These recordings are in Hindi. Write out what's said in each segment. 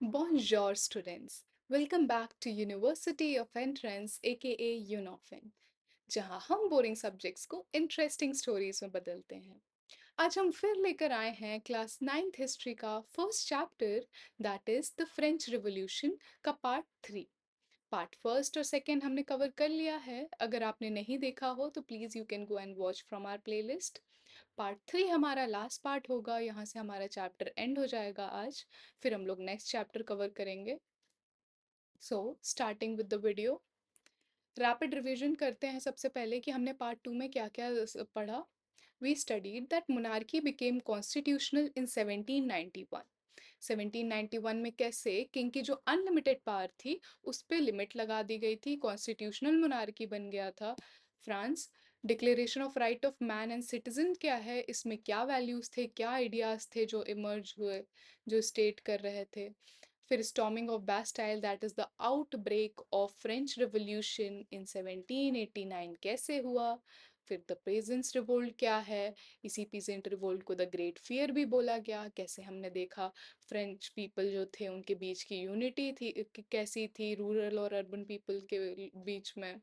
Bonjour students, welcome back to University of Entrance aka UNOFEN, जहां हम बोरिंग सब्जेक्ट्स को इंटरेस्टिंग स्टोरीज में बदलते हैं। आज हम फिर लेकर आए हैं क्लास 9th हिस्ट्री का first chapter that is the French revolution का पार्ट 3। पार्ट फर्स्ट और सेकंड हमने कवर कर लिया है। अगर आपने नहीं देखा हो तो please you can go and watch from our playlist. Part 3 हमारा लास्ट पार्ट होगा, यहाँ से हमारा चैप्टर एंड हो जाएगा आज। फिर हम लोग नेक्स्ट चैप्टर कवर करेंगे। So starting with the video, rapid revision करते हैं सबसे पहले कि हमने पार्ट 2 में क्या क्या पढ़ा। We studied that monarchy became constitutional in 1791। 1791 में कैसे किंग की जो अनलिमिटेड पावर थी उस पे लिमिट लगा दी गई थी, कॉन्स्टिट्यूशनल मोनार्की बन गया था France. Declaration of right of man and citizen क्या है, इसमें क्या वैल्यूज थे, क्या आइडियाज थे जो इमर्ज हुए, जो स्टेट कर रहे थे। फिर storming of Bastille that is the outbreak of French revolution in 1789 कैसे हुआ। फिर द पेजेंट्स रिवोल्ट क्या है, इसी पीजेंट रिवोल्ट को द ग्रेट फियर भी बोला गया। कैसे हमने देखा फ्रेंच पीपल जो थे उनके बीच की यूनिटी थी कैसी थी रूरल और अर्बन पीपल के बीच में।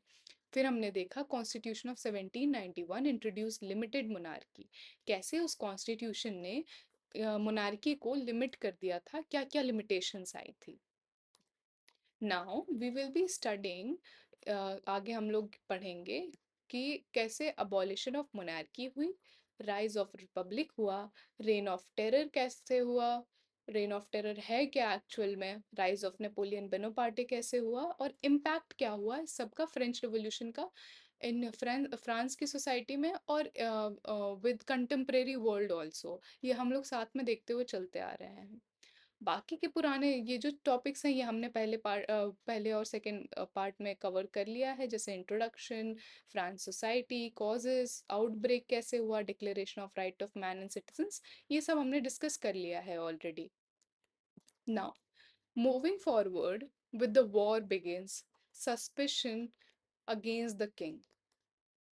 फिर हमने देखा constitution of 1791 introduce limited monarchy, कैसे उस कॉन्स्टिट्यूशन ने मोनार्की को लिमिट कर दिया था, क्या क्या लिमिटेशंस आई थी। Now we will be studying, आगे हम लोग पढ़ेंगे कि कैसे अबॉलिशन ऑफ मोनार्की हुई, राइज ऑफ रिपब्लिक हुआ, रेन ऑफ टेरर कैसे हुआ, रेन ऑफ टेरर है क्या एक्चुअल में, राइज ऑफ नेपोलियन बोनापार्टे कैसे हुआ, और इम्पैक्ट क्या हुआ इस सबका फ्रेंच रिवॉल्यूशन का इन फ्रांस की सोसाइटी में और विद कंटेम्प्रेरी वर्ल्ड ऑल्सो। ये हम लोग साथ में देखते हुए चलते आ रहे हैं। बाकी के पुराने ये जो टॉपिक्स हैं ये हमने पहले और सेकंड पार्ट में कवर कर लिया है, जैसे introduction, France society, causes, outbreak कैसे हुआ, declaration of right of man and citizens, ये सब हमने डिस्कस कर लिया है already. Now moving forward with the war begins, suspicion against the king.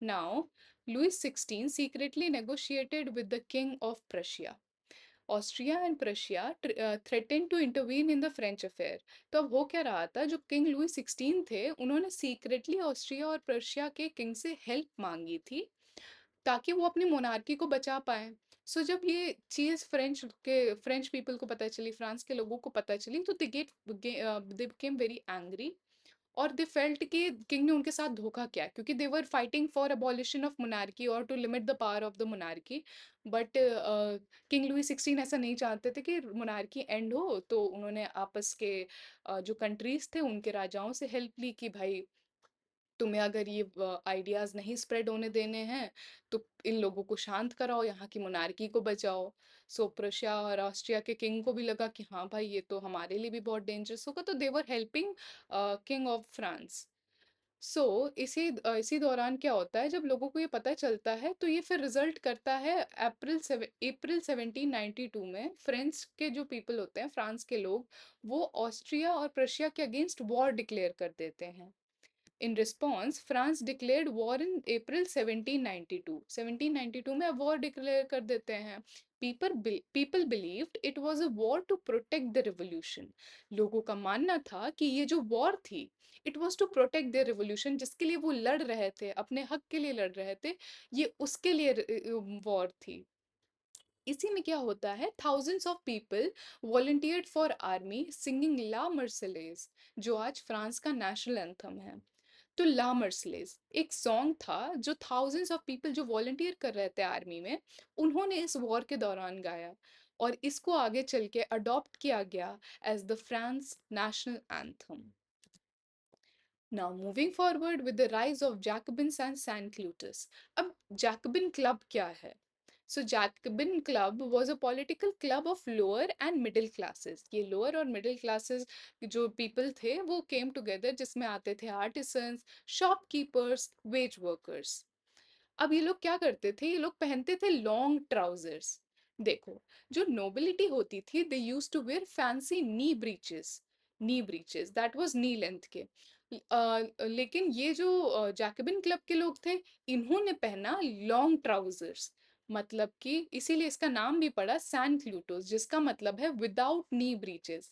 Now, Louis XVI secretly negotiated with the King of Prussia. Austria and Prussia threaten to intervene in the French affair. तो अब हो क्या रहा था, जो किंग लुई 16 थे उन्होंने सीक्रेटली ऑस्ट्रिया और प्रशिया के किंग से हेल्प मांगी थी ताकि वो अपनी मोनार्की को बचा पाए। सो जब ये चीज़ फ्रेंच पीपल को पता चली, फ्रांस के लोगों को पता चली, तो दे बिकेम वेरी एंग्री और दे फेल्ट कि किंग ने उनके साथ धोखा किया, क्योंकि they were fighting for abolition of monarchy और to limit the power of the monarchy. But king Louis 16 ऐसा नहीं चाहते थे कि मोनार्की एंड हो, तो उन्होंने आपस के जो कंट्रीज थे उनके राजाओं से हेल्प ली कि भाई तुम्हें अगर ये आइडियाज नहीं स्प्रेड होने देने हैं तो इन लोगों को शांत कराओ, यहाँ की मोनार्की को बचाओ। सो प्रशिया और ऑस्ट्रिया के किंग को भी लगा कि हाँ भाई ये तो हमारे लिए भी बहुत डेंजरस होगा, तो देवर हेल्पिंग किंग ऑफ फ्रांस। सो इसी दौरान क्या होता है, जब लोगों को ये पता चलता है तो ये फिर रिजल्ट करता है अप्रैल 1792 में फ्रेंच के जो पीपल होते हैं, फ्रांस के लोग, वो ऑस्ट्रिया और प्रशिया के अगेंस्ट वॉर डिक्लेयर कर देते हैं। In response, France declared war in April 1792. 1792 में वॉर डिक्लेयर कर देते हैं। People believed it was a war to protect the revolution. लोगों का मानना था कि ये जो वॉर थी, it was to protect their revolution, जिसके लिए वो लड़ रहे थे, अपने हक के लिए लड़ रहे थे, ये उसके लिए वॉर थी। इसी में क्या होता है, thousands of people volunteered for army singing La Marseillaise, जो आज फ्रांस का नेशनल एंथम है। तो ला मर्सिलेज एक सॉन्ग था जो थाउजेंड्स ऑफ पीपल जो वॉलंटियर कर रहे थे आर्मी में, उन्होंने इस वॉर के दौरान गाया और इसको आगे चल के अडॉप्ट किया गया as the France national anthem. Now moving forward with the rise of Jacobins and Saint Clutus. अब Jacobin club क्या है? So Jacobin club was a political club of lower and middle classes. ये lower और middle classes जो people थे वो came together, जिसमें आते थे artisans, shopkeepers, wage workers. अब ये लोग क्या करते थे, ये लोग पहनते थे लॉन्ग ट्राउजर्स। देखो, जो नोबिलिटी होती थी they use to wear fancy knee breeches that was knee length के। लेकिन ये जो जैकबिन क्लब के लोग थे, इन्होंने पहना लॉन्ग ट्राउजर्स, मतलब कि इसीलिए इसका नाम भी पड़ा सैन क्लूटोस, जिसका मतलब है विदाउट नी ब्रीचेस।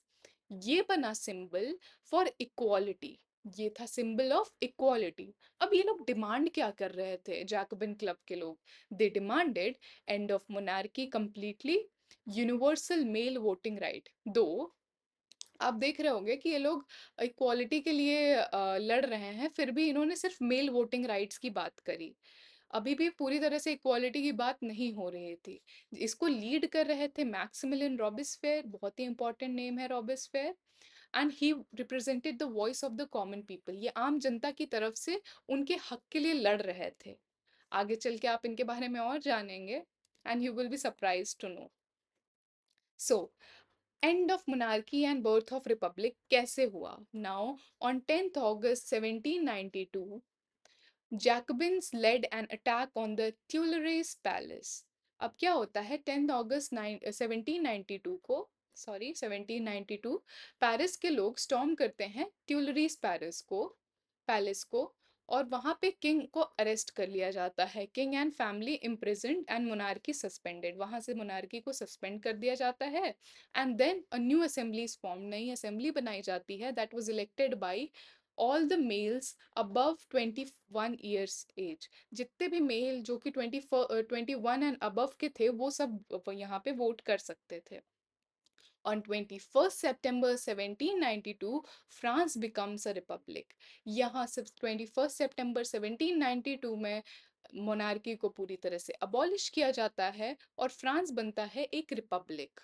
ये बना सिंबल फॉर इक्वालिटी। ये था सिंबल ऑफ इक्वालिटी। अब ये लोग डिमांड क्या कर रहे थे, जैकबिन क्लब के लोग? They demanded end of monarchy completely, universal male voting right. दो आप देख रहे होंगे कि ये लोग इक्वालिटी के लिए लड़ रहे हैं, फिर भी इन्होंने सिर्फ मेल वोटिंग राइट्स की बात करी। अभी भी पूरी तरह से इक्वालिटी की बात नहीं हो रही थी। इसको लीड कर रहे थे मैक्सिमिलियन रॉबेस्पियर, बहुत ही इंपॉर्टेंट नेम है Robespierre. And he represented the voice of the common people. ये आम जनता की तरफ से उनके हक के लिए लड़ रहे थे। आगे चल के आप इनके बारे में और जानेंगे and you will be surprise to know. So end of monarchy and birth of republic कैसे हुआ? Now on 10th August 1792 Jacobins led an attack on the Tuileries palace. अब क्या होता है, 10 अगस्त 1792 को, सॉरी 1792, पेरिस के लोग स्टॉर्म करते हैं ट्यूलरीज पैलेस को, और वहां पे किंग को अरेस्ट कर लिया जाता है। King and family imprisoned and monarchy suspended. वहां से मोनार्की को सस्पेंड कर दिया जाता है। And then a new assembly is form. नई असेंबली बनाई जाती है, that was elected by all the males above 21 years age. जितने भी मेल जो कि 21 एंड अबव के थे, वो सब यहाँ पे वोट कर सकते थे। On 21st September 1792, France becomes a republic। यहाँ सिर्फ 21st September 1792 में मोनार्की को पूरी तरह से अबॉलिश किया जाता है और फ्रांस बनता है एक रिपब्लिक।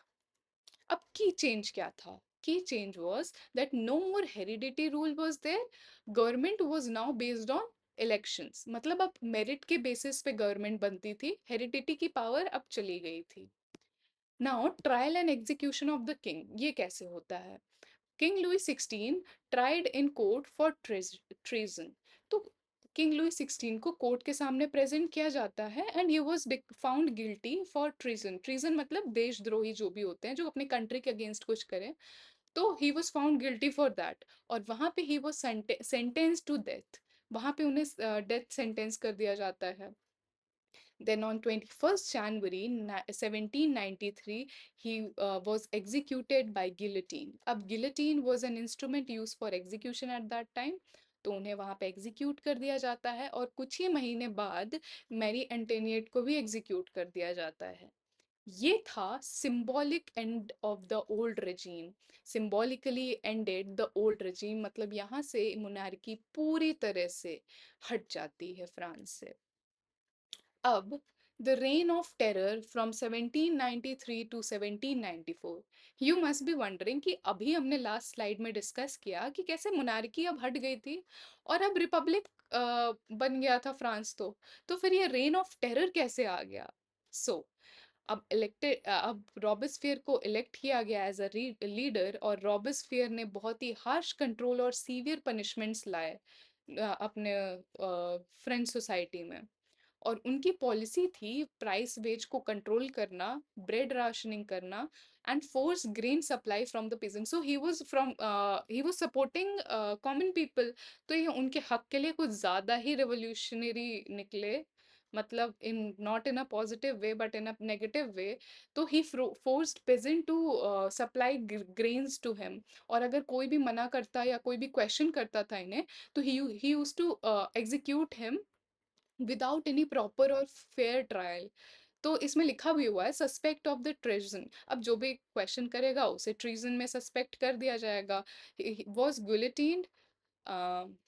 अब की चेंज क्या था? की change was that no more hereditary rule was there. Government was now based on elections। मतलब अब मेरिट के बेसिस पे गवर्नमेंट बनती थी, हेरिडिटी की पावर अब चली गई थी। Now trial and execution of the king, ये कैसे होता है? King Louis 16 tried in court for treason. तो किंग लुई 16 को कोर्ट के सामने प्रेजेंट किया जाता है and he was found guilty for treason. Treason मतलब देशद्रोही जो भी होते हैं, जो अपने कंट्री के अगेंस्ट कुछ करें। तो he was found guilty for that, और वहां पे he was sentence to death. वहां पे उन्हें डेथ सेंटेंस कर दिया जाता है। Then on 21st January 1793, he was executed by guillotine. अब guillotine was an instrument used for execution at that time. तो उन्हें वहां पे एग्जीक्यूट कर दिया जाता है, और कुछ ही महीने बाद मैरी एंटोनिएट को भी एग्जीक्यूट कर दिया जाता है। ये था symbolic end of the old regime. Symbolically ended the old regime, मतलब यहाँ से मोनार्की पूरी तरह से हट जाती है फ्रांस से। अब the reign of terror from 1793 to 1794। You must be wondering कि अभी हमने लास्ट स्लाइड में डिस्कस किया कि कैसे मोनार्की अब हट गई थी और अब रिपब्लिक बन गया था फ्रांस। तो फिर ये रेन ऑफ टेरर कैसे आ गया? सो अब रॉबेस्फियर को इलेक्ट किया गया एज अ लीडर, और रॉबेस्फियर ने बहुत ही हार्श कंट्रोल और सीवियर पनिशमेंट्स लाए अपने फ्रेंच सोसाइटी में। और उनकी पॉलिसी थी प्राइस वेज को कंट्रोल करना, ब्रेड राशनिंग करना, and force grain supply from the peasant. So he was supporting common people. तो ये उनके हक के लिए कुछ ज़्यादा ही रेवोल्यूशनरी निकले, मतलब in not in a positive way but in a negative way. तो he forced peasant to supply grains to him. और अगर कोई भी मना करता या कोई भी क्वेश्चन करता था इन्हें, तो he used to execute him without any proper or fair trial. तो इसमें लिखा भी हुआ है सस्पेक्ट ऑफ द ट्रेजन। अब जो भी क्वेश्चन करेगा उसे ट्रीजन में सस्पेक्ट कर दिया जाएगा। वॉज गुलिटीन्ड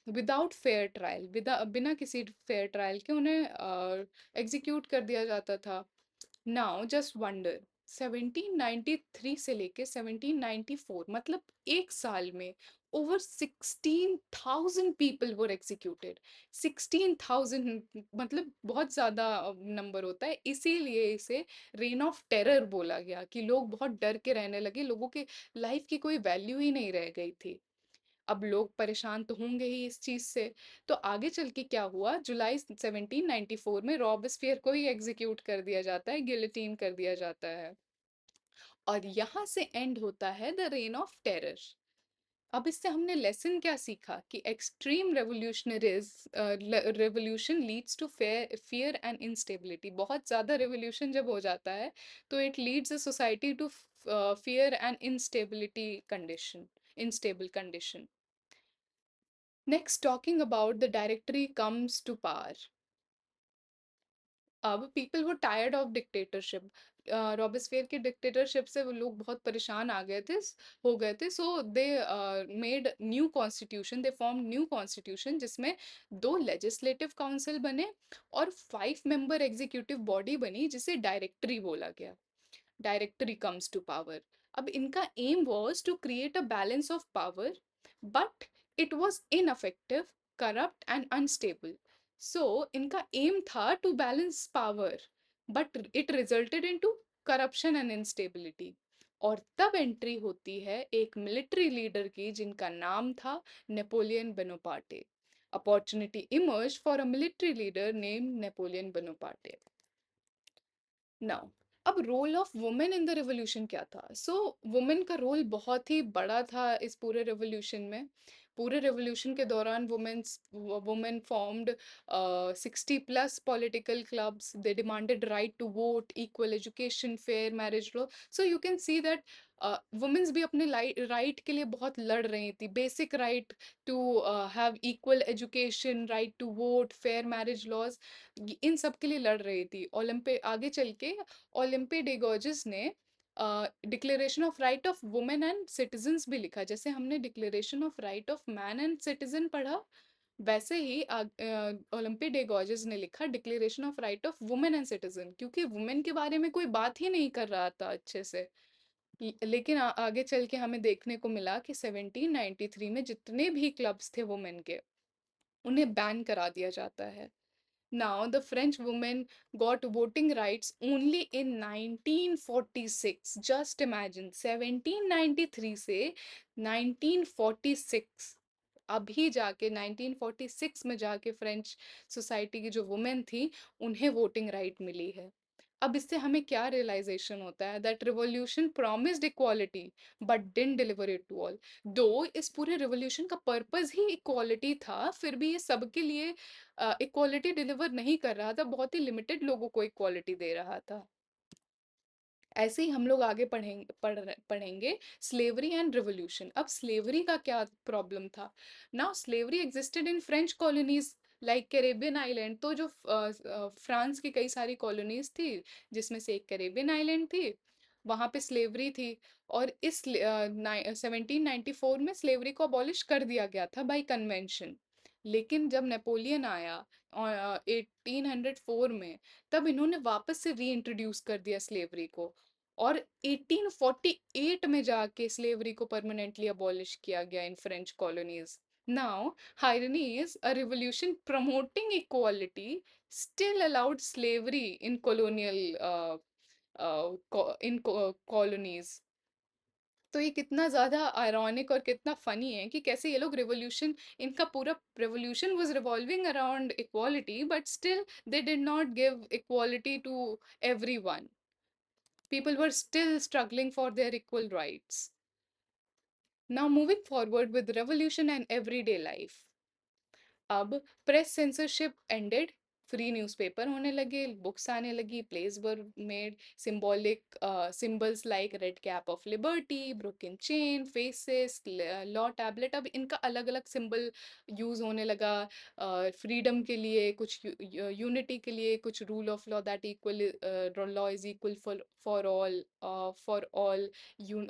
विदाउट फेयर ट्रायल, बिना किसी फेयर ट्रायल के उन्हें एग्जीक्यूट कर दिया जाता था। नाउ जस्ट वंडर, 1793 से लेके 1794, मतलब एक साल में ओवर 16,000 पीपल वर एग्जीक्यूटेड। 16,000 मतलब बहुत ज़्यादा नंबर होता है, इसीलिए इसे रेन ऑफ टेरर बोला गया कि लोग बहुत डर के रहने लगे, लोगों के लाइफ की कोई वैल्यू ही नहीं रह गई थी। अब लोग परेशान तो होंगे ही इस चीज से। तो आगे चल के क्या हुआ, जुलाई 1794 में रॉबेस्पियर को ही एग्जीक्यूट कर दिया जाता है, गिलोटीन कर दिया जाता है। और यहाँ से एंड होता है द रेन ऑफ टेरर। अब इससे हमने लेसन क्या सीखा कि extreme revolution leads to fear and instability. बहुत ज़्यादा रेवोल्यूशन जब हो जाता है तो it leads a society to fear and unstable condition. Next, talking about the directory comes to power. अब पीपल वो टायर्ड ऑफ डिक्टेटरशिप, रॉबेस्पियर की डिक्टेटरशिप से वो लोग बहुत परेशान आ गए थे, हो गए थे। So they made new constitution, they form new constitution जिसमें 2 लेजिस्लेटिव काउंसिल बने और 5 मेंबर एग्जीक्यूटिव बॉडी बनी जिसे डायरेक्टरी बोला गया। Directory comes to power. अब इनका aim was to create a balance of power, but it was ineffective, corrupt and unstable. सो इनका एम था to balance power, but it resulted into corruption and instability. और तब एंट्री होती है एक मिलिट्री लीडर की जिनका नाम था Napoleon Bonaparte. Opportunity emerge for a military leader name Napoleon Bonaparte. Now, अब role of women in the revolution क्या था? सो वुमेन का रोल बहुत ही बड़ा था इस पूरे रिवॉल्यूशन में। पूरे रिवॉल्यूशन के दौरान women formed 60+ political clubs. They demanded right to vote, equal education, fair marriage law. So you can see that women's भी अपने राइट के लिए बहुत लड़ रही थी। Basic right to have equal education, right to vote, fair marriage laws, इन सब के लिए लड़ रही थी। आगे चल के ओलंपे डे गॉर्जेस ने declaration of right of women and citizens भी लिखा। जैसे हमने declaration of right of man and citizen पढ़ा, वैसे ही ओलंपे डे गॉर्जेस ने लिखा declaration of right of women and citizen, क्योंकि वुमेन के बारे में कोई बात ही नहीं कर रहा था अच्छे से। लेकिन आगे चल के हमें देखने को मिला कि 1793 में जितने भी क्लब्स थे वुमेन के, उन्हें बैन करा दिया जाता है। Now, the French women got voting rights only in 1946. Just imagine, 1793 से 1946, अभी जाके 1946 में जाके फ्रेंच सोसाइटी की जो वुमेन थी उन्हें वोटिंग राइट मिली है। अब इससे हमें क्या रियलाइजेशन होता है? That revolution promised equality but didn't deliver it to all. दो इस पूरे रिवॉल्यूशन का पर्पस ही इक्वालिटी था, फिर भी ये सबके लिए इक्वालिटी डिलीवर नहीं कर रहा था, बहुत ही लिमिटेड लोगों को इक्वालिटी दे रहा था। ऐसे ही हम लोग आगे पढ़ेंगे स्लेवरी एंड रिवॉल्यूशन। अब स्लेवरी का क्या प्रॉब्लम था? Now slavery existed in French colonies like Caribbean island. तो जो फ्रांस की कई सारी कॉलोनीज थी, जिसमें से एक कैरेबियन आइलैंड थी, वहां पे स्लेवरी थी। और इस 1794 में स्लेवरी को अबॉलिश कर दिया गया था बाय कन्वेंशन। लेकिन जब नेपोलियन आया 1804 में, तब इन्होंने वापस से री इंट्रोड्यूस कर दिया स्लेवरी को, और 1848 में जाके स्लेवरी को परमानेंटली अबॉलिश किया गया in French colonies. Now, irony is a revolution promoting equality still allowed slavery in colonies. तो ये कितना ज़्यादा आयरॉनिक और कितना फ़नी है कि कैसे ये लोग रिवॉल्यूशन, इनका पूरा revolution was revolving around equality, but still they did not give equality to everyone. People were still struggling for their equal rights. Now, moving forward with revolution and everyday life. अब press censorship ended, free newspaper होने लगे, बुक्स आने लगी, place were made, symbolic symbols like red cap of liberty, broken chain, faces, law tablet. अब इनका अलग अलग सिंबल यूज होने लगा, फ्रीडम के लिए कुछ, यूनिटी के लिए कुछ, rule of law that equal, law is equal for all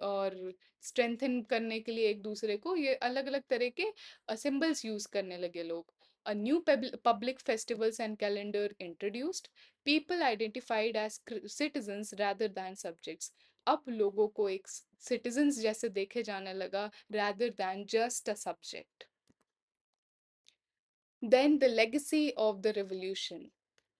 और स्ट्रेंथन करने के लिए एक दूसरे को, ये अलग अलग तरह के symbols यूज करने लगे लोग। A new public festivals and calendar introduced. People identified as citizens rather than subjects. अब लोगों को एक citizens जैसे देखे जाने लगा rather than just a subject. Then the legacy of the revolution.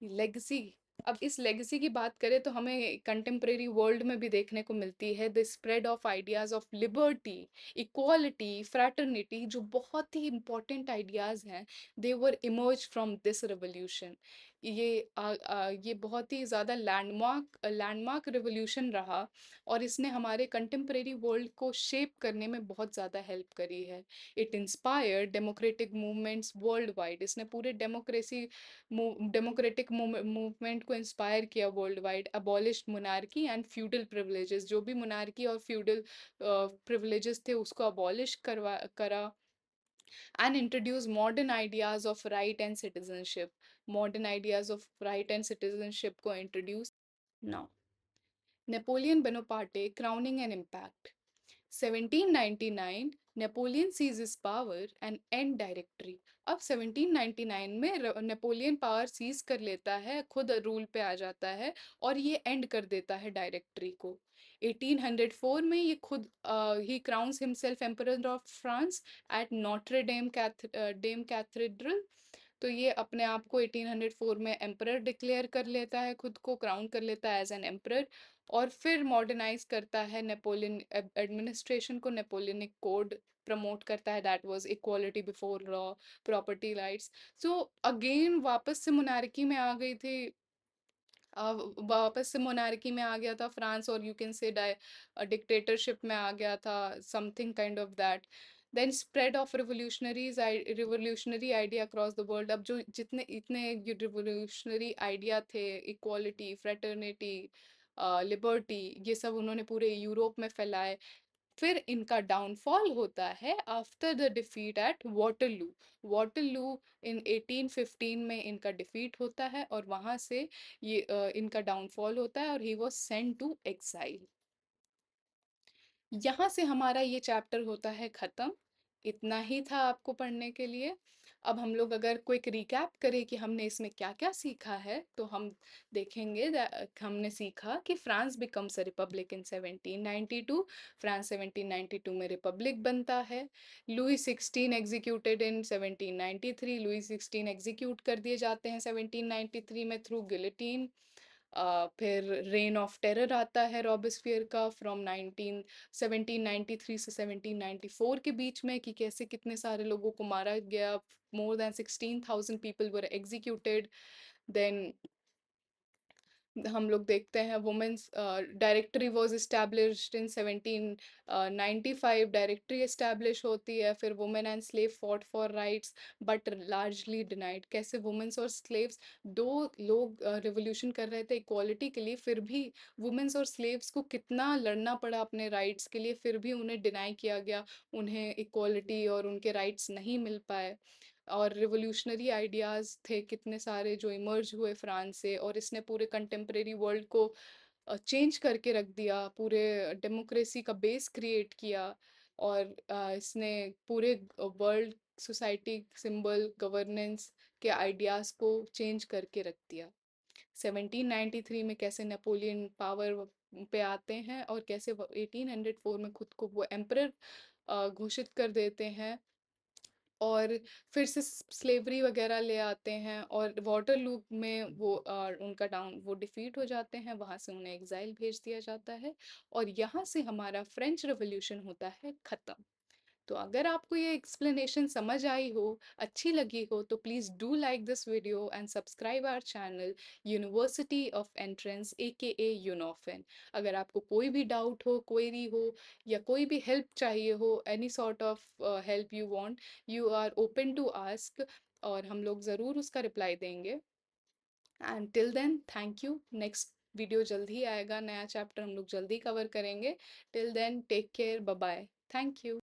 Legacy, अब इस लेगेसी की बात करें तो हमें कंटेम्प्रेरी वर्ल्ड में भी देखने को मिलती है। The spread of ideas of liberty, equality, fraternity, जो बहुत ही इंपॉर्टेंट आइडियाज हैं, दे वर इमर्ज फ्रॉम दिस रेवोल्यूशन। ये बहुत ही ज़्यादा लैंडमार्क रिवॉल्यूशन रहा और इसने हमारे कंटेम्परेरी वर्ल्ड को शेप करने में बहुत ज़्यादा हेल्प करी है। It inspire democratic movements world wide. इसने पूरे डेमोक्रेटिक मूवमेंट को इंस्पायर किया world wide. Abolished monarchy and feudal privileges, जो भी मोनार्की और फ्यूडल प्रिविलेजेस थे उसको अबॉलिश करा and introduce modern ideas of right and citizenship. Modern ideas of right and citizenship को introduce. Now, Napoleon Bonaparte crowning an impact. 1799 Napoleon seizes power and end directory. अब 1799 में नेपोलियन पावर सीज कर लेता है, खुद रूल पे आ जाता है और ये एंड कर देता है डायरेक्टरी को। 1804 में ये खुद ही crowns himself emperor of France at Notre Dame cathedral. तो ये अपने आप को 1804 में एम्परर डिक्लेयर कर लेता है, खुद को क्राउन कर लेता है एज एन एम्परर। और फिर मॉडर्नाइज करता है नेपोलियन एडमिनिस्ट्रेशन को, नेपोलियनिक कोड प्रमोट करता है, that was equality before law, property rights. So again वापस से मोनार्की में आ गई थी, वापस से मोनार्की में आ गया था फ्रांस, और यू कैन से डिक्टेटरशिप में आ गया था, something kind of that. Then spread of revolutionary idea across the world. अब जो जितने इतने रिवोल्यूशनरी आइडिया थे, इक्वालिटी, फ्रेटर्निटी, लिबर्टी, ये सब उन्होंने पूरे यूरोप में फैलाए। फिर इनका डाउनफॉल होता है after the defeat at Waterloo. Waterloo in 1815 में इनका डिफीट होता है और वहां से ये इनका डाउनफॉल होता है और he was sent to exile. यहाँ से हमारा ये चैप्टर होता है ख़त्म। इतना ही था आपको पढ़ने के लिए। अब हम लोग अगर क्विक रिकैप करें कि हमने इसमें क्या-क्या सीखा है, तो हम देखेंगे हमने सीखा कि France becomes a republic in 1792। France 1792 में रिपब्लिक बनता है। Louis 16 executed in 1793। Louis 16 execute कर दिए जाते हैं 1793 में थ्रू गिलोटिन। फिर रेन ऑफ टेरर आता है रॉबेस्पियर का फ्रॉम 1793 से 1794 के बीच में, कि कैसे कितने सारे लोगों को मारा गया। More than 16,000 people were executed. Then हम लोग देखते हैं women's directory was established in 1795। Directory establish होती है। फिर women and slave fought for rights but largely denied. कैसे वुमेन्स और स्लेव्स, दो लोग रिवोल्यूशन कर रहे थे इक्वालिटी के लिए, फिर भी वुमेन्स और स्लेव्स को कितना लड़ना पड़ा अपने राइट्स के लिए, फिर भी उन्हें डिनाई किया गया, उन्हें इक्वालिटी और उनके राइट्स नहीं मिल पाए। और रिवोल्यूशनरी आइडियाज़ थे कितने सारे जो इमर्ज हुए फ्रांस से, और इसने पूरे कंटेम्प्रेरी वर्ल्ड को चेंज करके रख दिया, पूरे डेमोक्रेसी का बेस क्रिएट किया। और इसने पूरे वर्ल्ड सोसाइटी सिंबल गवर्नेंस के आइडियाज़ को चेंज करके रख दिया। 1793 में कैसे नेपोलियन पावर पे आते हैं और कैसे 1804 में खुद को वो एम्परर घोषित कर देते हैं, और फिर से स्लेवरी वगैरह ले आते हैं, और वाटरलू में वो वो डिफीट हो जाते हैं, वहाँ से उन्हें एग्जाइल भेज दिया जाता है। और यहाँ से हमारा फ्रेंच रेवोल्यूशन होता है ख़त्म। तो अगर आपको ये एक्सप्लेनेशन समझ आई हो, अच्छी लगी हो, तो please do like this video and subscribe our channel university of entrance AKA Unofen. अगर आपको कोई भी डाउट हो, क्वेरी हो, या कोई भी हेल्प चाहिए हो, any sort of help you want, you are open to ask, और हम लोग ज़रूर उसका रिप्लाई देंगे। And till then thank you. Next video जल्द ही आएगा, नया चैप्टर हम लोग जल्दी कवर करेंगे। Till then take care, bye bye, thank you.